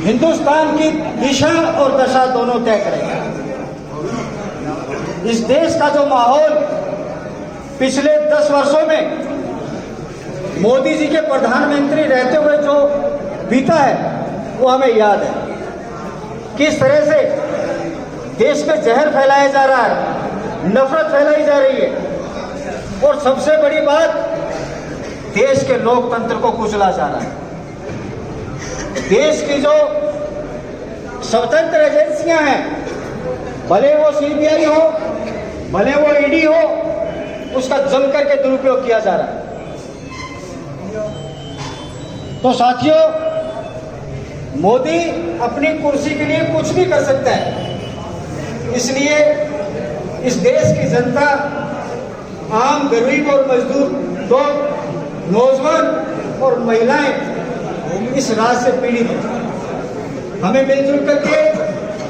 हिंदुस्तान की दिशा और दशा दोनों तय करेगा। इस देश का जो माहौल पिछले 10 वर्षों में मोदी जी के प्रधानमंत्री रहते हुए जो बीता है वो हमें याद है। किस तरह से देश में जहर फैलाया जा रहा है, नफरत फैलाई जा रही है और सबसे बड़ी बात देश के लोकतंत्र को कुचला जा रहा है। देश की जो स्वतंत्र एजेंसियां हैं, भले वो सीबीआई हो, भले वो ईडी हो, उसका जम करके दुरुपयोग किया जा रहा है। तो साथियों, मोदी अपनी कुर्सी के लिए कुछ भी कर सकता है, इसलिए इस देश की जनता, आम गरीब और मजदूर लोग, नौजवान और महिलाएं इस राज से पीड़ित है। हमें मिलजुल करके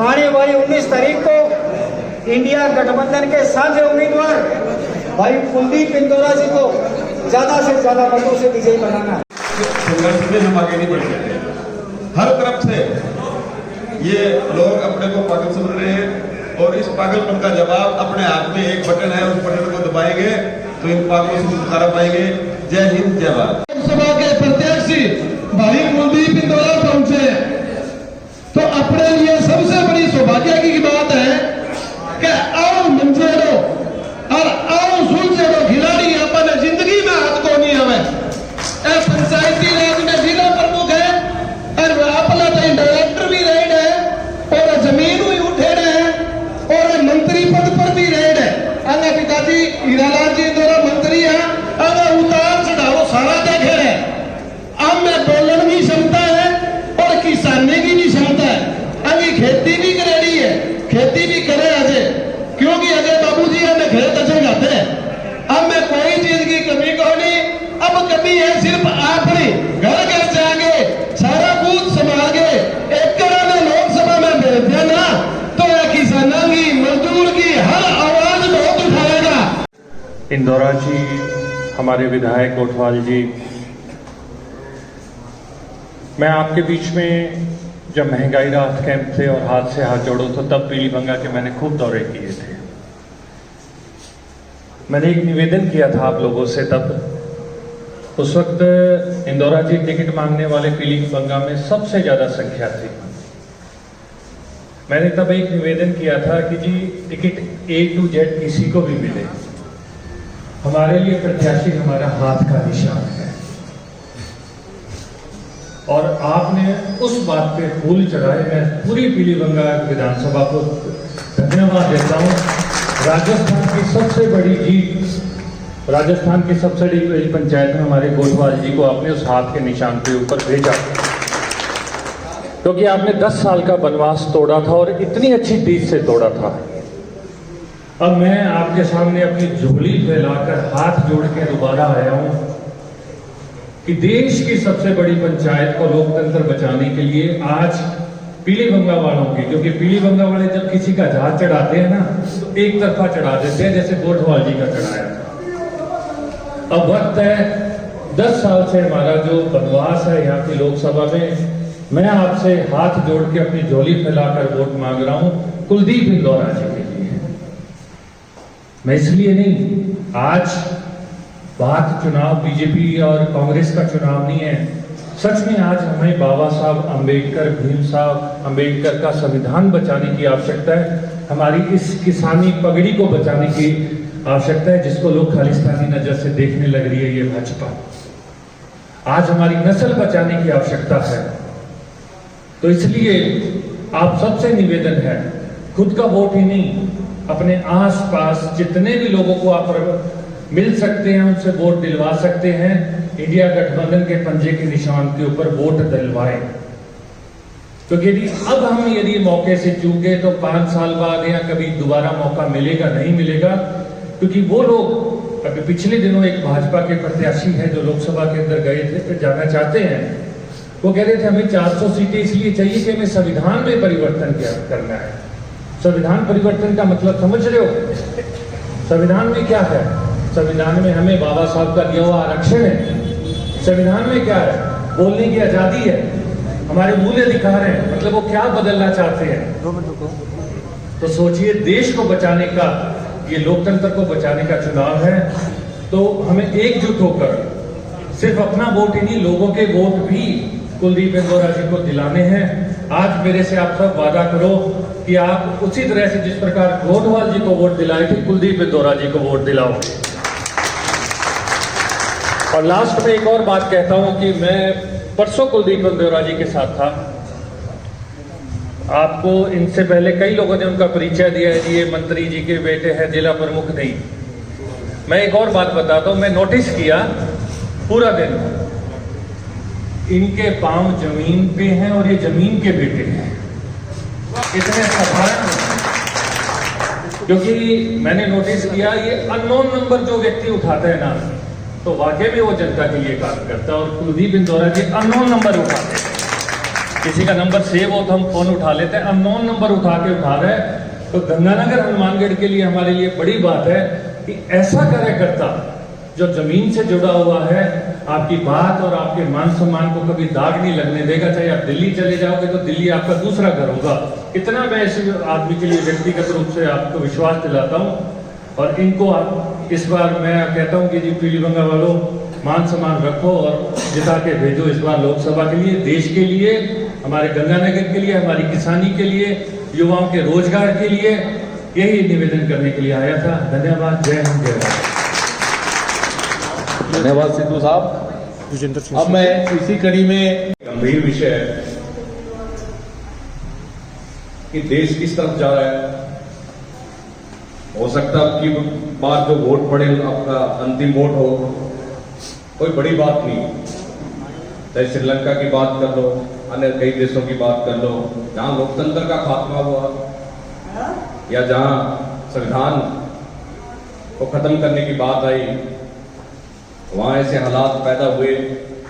आने वाली 19 तारीख को इंडिया गठबंधन के साझे उम्मीदवार भाई कुलदीप इंदौरा जी को ज्यादा से ज्यादा मतों से विजयी बनाना है। संघर्ष में हम आगे नहीं बढ़ सकते। हर तरफ से ये लोग अपने को पागल समझ रहे हैं और इस पागलपन का जवाब अपने हाथ में एक बटन है, उस बटन को दबाएंगे तो इन पागलों से छुटकारा पाएंगे। जय हिंद, जय भारत। सभा के प्रत्याशी भाई कुलदीप इंदौरा पहुंचे तो अपने लिए सबसे बड़ी सौभाग्य की बात है कि आओ मंजेरो और आओ सुलझेरो खिलाड़ी अपने जिंदगी में हाथ को नहीं आवे। पंचायती राज में जिला प्रमुख है और अपना डायरेक्टर भी रहे हैं और जमीन भी उठे रहे हैं और मंत्री पद पर भी रहे हैं। आगे पिताजी हीरालाल जी इंदौरा मंत्री है, आगे उतार चढ़ाव सारा देखे रहे। अब में बोलने की क्षमता है और किसानी की भी क्षमता है। अभी खेती भी करेड़ी है, खेती भी करे अजय, क्योंकि अजय बाबूजी हमें खेत अच्छे खाते हैं। अब में कोई चीज की कमी को नहीं, अब कमी है सिर्फ अपनी घर घर जाके सारा बूथ संभाल के एक कराने लोकसभा में भेज देना तो किसानों की, मजदूर की हर आवाज बहुत उठाएगा। इंदौरा जी, हमारे विधायक कोटवाल जी, मैं आपके बीच में जब महंगाई राहत कैंप थे और हाथ से हाथ जोड़ो तो तब पीलीभंगा के मैंने खूब दौरे किए थे। मैंने एक निवेदन किया था आप लोगों से तब। उस वक्त इंदौरा जी टिकट मांगने वाले पीलीभंगा में सबसे ज्यादा संख्या थी। मैंने तब एक निवेदन किया था कि जी टिकट A to Z किसी को भी मिले, हमारे लिए प्रत्याशी हमारा हाथ का निशान है। और आपने उस बात पे फूल चढ़ाए। मैं पूरी पीलीभंगा विधानसभा को धन्यवाद देता हूँ। राजस्थान की सबसे बड़ी जीत, राजस्थान की सबसे बड़ी पंचायत में हमारे कोटवाल जी को आपने उस हाथ के निशान के ऊपर भेजा, क्योंकि आपने 10 साल का वनवास तोड़ा था और इतनी अच्छी जीत से तोड़ा था। अब मैं आपके सामने अपनी झोली फैलाकर हाथ जोड़ के दोबारा आया हूं कि देश की सबसे बड़ी पंचायत को लोकतंत्र बचाने के लिए आज पीलीभंगा वालों की, क्योंकि पीलीभंगा वाले जब किसी का जहाज चढ़ाते हैं ना तो एक तरफा चढ़ा देते हैं, जैसे कोटवाल जी का चढ़ाया था। अब वक्त है, 10 साल से हमारा जो वनवास है यहाँ की लोकसभा में, मैं आपसे हाथ जोड़ के अपनी झोली फैलाकर वोट मांग रहा हूं कुलदीप इंदौरा जी के लिए। मैं इसलिए नहीं, आज बात चुनाव बीजेपी और कांग्रेस का चुनाव नहीं है। सच में आज हमें बाबा साहब अम्बेडकर, भीम साहब अम्बेडकर का संविधान बचाने की आवश्यकता है। हमारी इस किसानी पगड़ी को बचाने की आवश्यकता है, जिसको लोग खालिस्तानी नजर से देखने लग रही है ये भाजपा। आज हमारी नस्ल बचाने की आवश्यकता है। तो इसलिए आप सबसे निवेदन है, खुद का वोट ही नहीं, अपने आसपास जितने भी लोगों को आप मिल सकते हैं उनसे वोट दिलवा सकते हैं। इंडिया गठबंधन के पंजे के निशान के ऊपर वोट दिलवाएं, क्योंकि यदि मौके से चूके तो 5 साल बाद या कभी दोबारा मौका मिलेगा नहीं मिलेगा। क्योंकि वो लोग अभी पिछले दिनों एक भाजपा के प्रत्याशी है जो लोकसभा के अंदर गए थे, जाना चाहते हैं, वो कह रहे थे हमें 400 सीटें इसलिए चाहिए कि हमें संविधान में परिवर्तन करना है। संविधान परिवर्तन का मतलब समझ रहे हो? संविधान में क्या है? संविधान में हमें बाबा साहब का दिया हुआ आरक्षण है। संविधान में क्या है? बोलने की आजादी है, हमारे मूल अधिकार हैं। मतलब वो क्या बदलना चाहते हैं? तो सोचिए, देश को बचाने का, ये लोकतंत्र को बचाने का चुनाव है, तो हमें एकजुट होकर सिर्फ अपना वोट ही नहीं, लोगों के वोट भी कुलदीप इंदौरा जी को दिलाने हैं। आज मेरे से आप सब वादा करो कि आप उसी तरह से जिस प्रकार गोंडवाल जी को वोट दिलाए थे, कुलदीप इंदौरा जी को वोट दिलाओ। और लास्ट में एक और बात कहता हूं कि मैं परसों कुलदीप इंदौरा जी के साथ था। आपको इनसे पहले कई लोगों ने उनका परिचय दिया है, ये मंत्री जी के बेटे हैं, जिला प्रमुख नहीं। मैं एक और बात बताता हूं, मैं नोटिस किया पूरा दिन, इनके पांव जमीन पे हैं और ये जमीन के बेटे हैं, इतने साधारण। क्योंकि मैंने नोटिस किया ये अननोन नंबर जो व्यक्ति उठाता है ना, तो वाकई में वो जनता के लिए काम करता है। और कुलदीप इंदौरा जी अननोन नंबर उठाते हैं, किसी का नंबर सेव हो तो हम फोन उठा लेते हैं, अननोन नंबर उठा रहे हैं। तो गंगानगर हनुमानगढ़ के लिए हमारे लिए बड़ी बात है कि ऐसा कार्यकर्ता जो जमीन से जुड़ा हुआ है, आपकी बात और आपके मान सम्मान को कभी दाग नहीं लगने देगा। चाहे आप दिल्ली चले जाओगे तो दिल्ली आपका दूसरा घर होगा। इतना मैं इस आदमी के लिए व्यक्तिगत रूप से आपको विश्वास दिलाता हूं। और इनको आप इस बार मैं कहता हूं कि जी पीलीबंगा वालों, मान सम्मान रखो और जिता के भेजो इस बार लोकसभा के लिए, देश के लिए, हमारे गंगानगर के लिए, हमारी किसानी के लिए, युवाओं के रोजगार के लिए। यही निवेदन करने के लिए आया था। धन्यवाद। जय हिंद, जय भारत। धन्यवाद सिद्धू साहब। अब मैं इसी कड़ी में गंभीर विषय है कि देश किस तरफ जा रहा है। हो सकता है कि बार जो वोट पड़े आपका अंतिम वोट हो, कोई बड़ी बात नहीं। चाहे श्रीलंका की बात कर लो, अन्य कई देशों की बात कर लो, जहां लोकतंत्र का खात्मा हुआ या जहां संविधान को खत्म करने की बात आई, वहां ऐसे हालात पैदा हुए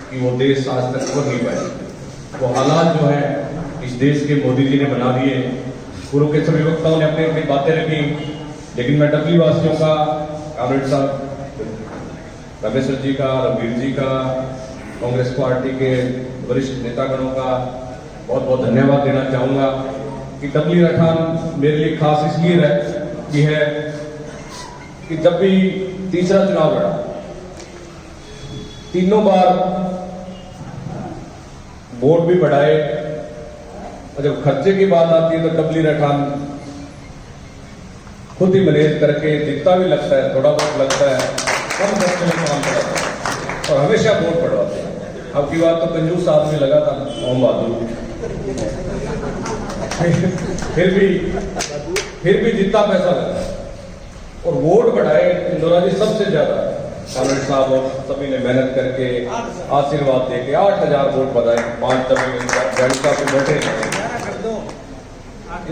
कि वो देश आज तक उभर नहीं पाए। वो हालात जो है इस देश के मोदी जी ने बना दिए। पूर्व के सभी वक्ताओं ने अपनी अपनी बातें रखी, लेकिन मैं डबली वासियों का, कामरेड साहब रमेश्वर जी का, रघुवीर जी का, कांग्रेस पार्टी के वरिष्ठ नेतागणों का बहुत बहुत धन्यवाद देना चाहूंगा कि डबली रखान मेरे लिए खास इसलिए है कि जब भी तीसरा चुनाव लड़ा, तीनों बार वोट भी बढ़ाए, और जब खर्चे की बात आती है तो डबली रखान खुद ही मैनेज करके जितना भी लगता है, थोड़ा बहुत लगता है, कम खर्चे में काम कराता है और हमेशा वोट बढ़वाते हैं। अब की बात तो कंजूस आदमी लगा था ओम बहादुर, फिर भी जितना पैसा लगा और वोट बढ़ाए इंदौरा जी सबसे ज्यादा। कामरेड साहब और सभी ने मेहनत करके आशीर्वाद देके 8000 वोट बढ़ाए, 5 डबे को बैठे।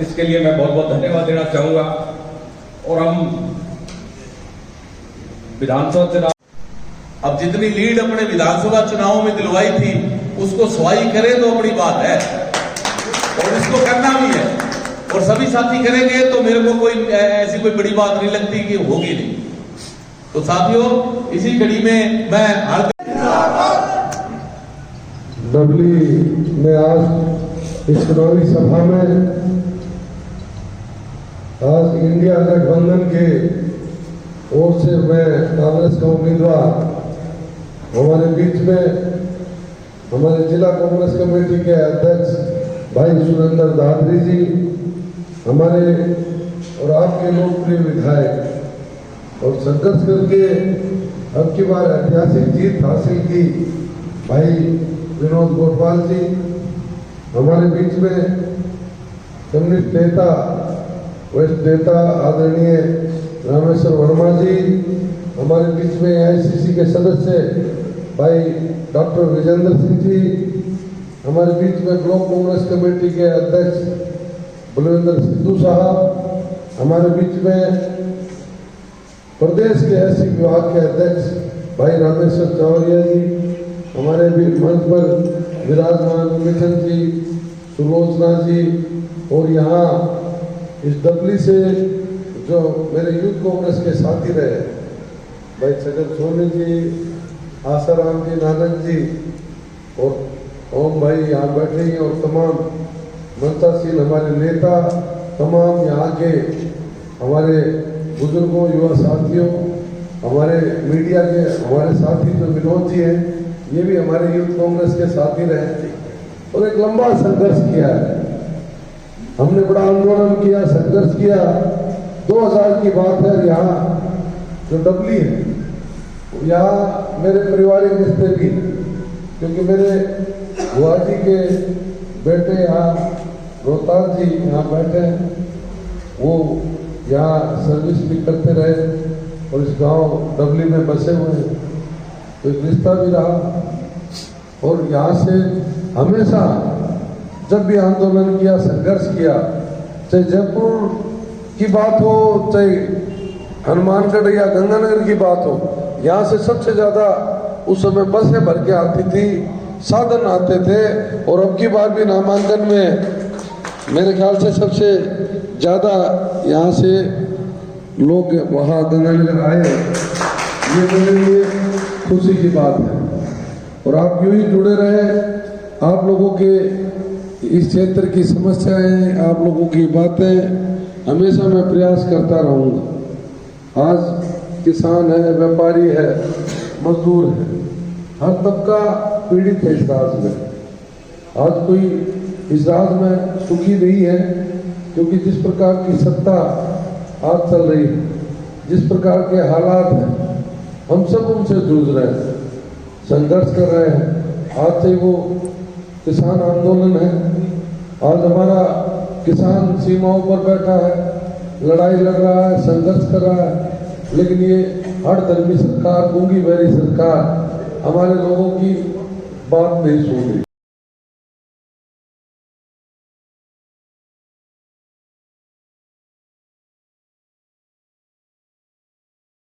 इसके लिए मैं बहुत बहुत धन्यवाद देना चाहूंगा। और हम विधानसभा चुनाव, अब जितनी लीड अपने विधानसभा चुनावों में दिलवाई थी उसको सवाई करें तो अपनी बात है, और इसको करना भी है, और सभी साथी करेंगे तो मेरे को कोई ऐसी कोई बड़ी बात नहीं लगती कि होगी नहीं। तो साथियों, इसी कड़ी में मैं डबली में आज इस चुनावी सभा में आज इंडिया गठबंधन के ओर से मैं कांग्रेस का उम्मीदवार, हमारे बीच में हमारे जिला कांग्रेस कमेटी के अध्यक्ष भाई सुरेंद्र दादरी जी, हमारे और आपके लोकप्रिय विधायक, और संघर्ष करके अब की बार ऐतिहासिक जीत हासिल की भाई विनोद गोटवाल जी, हमारे बीच में कम्युनिस्ट नेता वरिष्ठ नेता आदरणीय रामेश्वर वर्मा जी, हमारे बीच में AICC के सदस्य भाई डॉक्टर विजेंद्र सिंह जी, हमारे बीच में ब्लॉक कांग्रेस कमेटी के अध्यक्ष बलविंदर सिद्धू साहब, हमारे बीच में प्रदेश के SC विभाग के अध्यक्ष भाई रामेश्वर चौरिया जी, हमारे भी मंच पर विराजमान मिथुन जी, सुलोचना जी, और यहाँ इस डबली से जो मेरे यूथ कांग्रेस के साथी रहे भाई छगन सोनी जी, आसाराम जी, नानक जी और ओम भाई यहाँ बैठे हैं, और तमाम मंचासीन हमारे नेता, तमाम यहाँ के हमारे बुजुर्गों, युवा साथियों, हमारे मीडिया के हमारे साथी जो विनोद जी हैं, ये भी हमारे यूथ कांग्रेस के साथी रहे और एक लंबा संघर्ष किया है। हमने बड़ा आंदोलन किया, संघर्ष किया। 2000 की बात है। यहाँ जो डबली है, यहाँ मेरे पारिवारिक रिश्ते भी, क्योंकि मेरे बुआ जी के बेटे यहाँ रोहतास जी यहाँ बैठे हैं, वो यहाँ सर्विस भी करते रहे और इस गांव डबली में बसे हुए हैं, तो एक रिश्ता भी रहा। और यहाँ से हमेशा जब भी आंदोलन किया, संघर्ष किया, चाहे जयपुर की बात हो, चाहे हनुमानगढ़ या गंगानगर की बात हो, यहाँ से सबसे ज़्यादा उस समय बसें भर के आती थी, साधन आते थे। और अब की बार भी नामांकन में मेरे ख्याल से सबसे ज़्यादा यहाँ से लोग वहाँ गंगानगर आए, ये मेरे लिए खुशी की बात है। और आप यूँ ही जुड़े रहे, आप लोगों के इस क्षेत्र की समस्याएं, आप लोगों की बातें हमेशा मैं प्रयास करता रहूँगा। आज किसान है, व्यापारी है, मजदूर है, हर तबका पीड़ित है इस राज्य में। आज कोई इस राज्य में सुखी नहीं है, क्योंकि जिस प्रकार की सत्ता आज चल रही है, जिस प्रकार के हालात हैं, हम सब उनसे जूझ रहे हैं, संघर्ष कर रहे हैं। आज से वो किसान आंदोलन है, आज हमारा किसान सीमाओं पर बैठा है, लड़ाई लड़ रहा है, संघर्ष कर रहा है, लेकिन ये हर धर्मी सरकार, गूंगी बहरी सरकार हमारे लोगों की बात नहीं सुन रही।